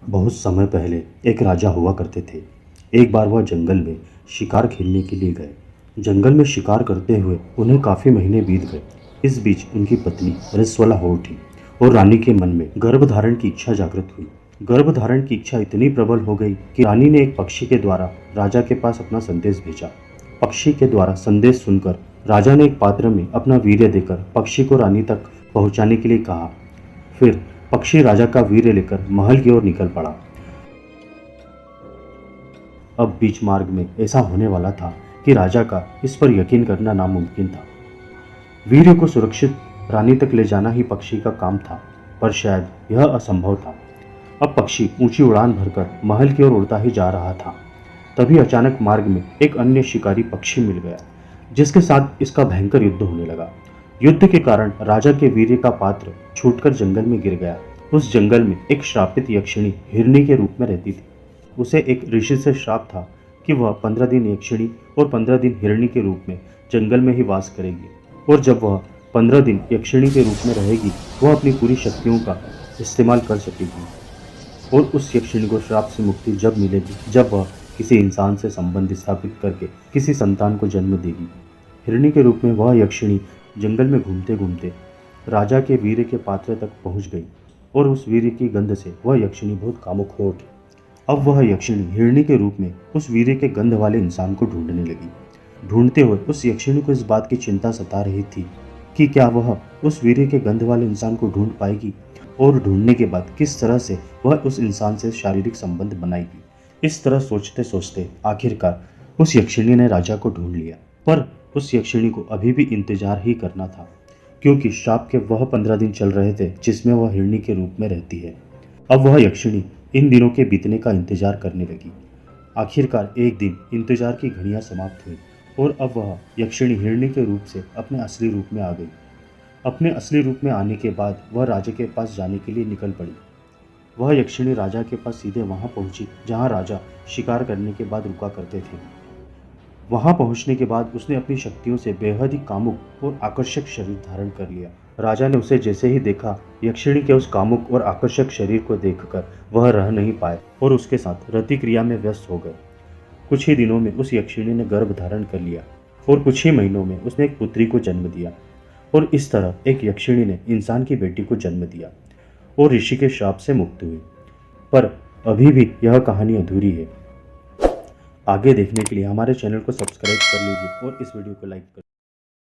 बहुत समय पहले एक राजा हुआ करते थे। एक बार वह जंगल में शिकार खेलने के लिए गए। जंगल में शिकार करते हुए उन्हें काफ़ी महीने बीत गए। इस बीच उनकी पत्नी रसवला हो उठी और रानी के मन में गर्भधारण की इच्छा जागृत हुई। गर्भधारण की इच्छा इतनी प्रबल हो गई कि रानी ने एक पक्षी के द्वारा राजा के पास अपना संदेश भेजा। पक्षी के द्वारा संदेश सुनकर राजा ने एक पात्र में अपना वीर्य देकर पक्षी को रानी तक पहुंचाने के लिए कहा। फिर पक्षी राजा का वीर्य लेकर महल की ओर निकल पड़ा। अब बीच मार्ग में ऐसा होने वाला था कि राजा का इस पर यकीन करना नामुमकिन था। वीर्य को सुरक्षित रानी तक ले जाना ही पक्षी का काम था, पर शायद यह असंभव था। अब पक्षी ऊंची उड़ान भरकर महल की ओर उड़ता ही जा रहा था। तभी अचानक मार्ग में एक अन्य शिकारी पक्षी मिल गया, जिसके साथ इसका भयंकर युद्ध होने लगा। युद्ध के कारण राजा के वीर्य का पात्र छूटकर जंगल में गिर गया। उस जंगल में एक श्रापित यक्षिणी हिरनी के रूप में रहती थी। उसे एक ऋषि से श्राप था कि वह 15 दिन यक्षिणी और 15 दिन हिरनी के रूप में जंगल में ही वास करेगी, और जब वह 15 दिन यक्षिणी के रूप में रहेगी, वह अपनी पूरी शक्तियों का इस्तेमाल कर सकेगी। और उस यक्षिणी को श्राप से मुक्ति जब मिलेगी जब वह किसी इंसान से संबंध स्थापित करके किसी संतान को जन्म देगी। हिरनी के रूप में वह यक्षिणी जंगल में घूमते घूमते राजा के वीर्य के पात्र तक पहुंच गई, और उस वीर्य की गंध से वह यक्षिणी बहुत कामुक हो उठी। अब वह यक्षिणी हिरनी के रूप में उस वीर्य के गंध वाले इंसान को ढूंढने लगी। ढूंढते हुए उस यक्षिणी को इस बात की चिंता सता रही थी कि क्या वह उस वीर्य के गंध वाले इंसान को ढूंढ पाएगी, और ढूंढने के बाद किस तरह से वह उस इंसान से शारीरिक संबंध बनाएगी। इस तरह सोचते सोचते आखिरकार उस यक्षिणी ने राजा को ढूंढ लिया। पर उस यक्षिणी को अभी भी इंतजार ही करना था, क्योंकि श्राप के वह 15 दिन चल रहे थे जिसमें वह हिरनी के रूप में रहती है। अब वह यक्षिणी इन दिनों के बीतने का इंतजार करने लगी। आखिरकार एक दिन इंतजार की घड़ियां समाप्त हुई, और अब वह यक्षिणी हिरनी के रूप से अपने असली रूप में आ गई। अपने असली रूप में आने के बाद वह राजा के पास जाने के लिए निकल पड़ी। वह यक्षिणी राजा के पास सीधे वहां पहुंची जहां राजा शिकार करने के बाद रुका करते थे। वहां पहुंचने के बाद उसने अपनी शक्तियों से बेहद ही कामुक और आकर्षक शरीर धारण कर लिया। राजा ने उसे जैसे ही देखा, यक्षिणी के उस कामुक और आकर्षक शरीर को देखकर वह रह नहीं पाए और उसके साथ रति क्रिया में व्यस्त हो गए। कुछ ही दिनों में उस यक्षिणी ने गर्भ धारण कर लिया, और कुछ ही महीनों में उसने एक पुत्री को जन्म दिया। और इस तरह एक यक्षिणी ने इंसान की बेटी को जन्म दिया और ऋषि के श्राप से मुक्त हुई। पर अभी भी यह कहानी अधूरी है। आगे देखने के लिए हमारे चैनल को सब्सक्राइब कर लीजिए और इस वीडियो को लाइक कर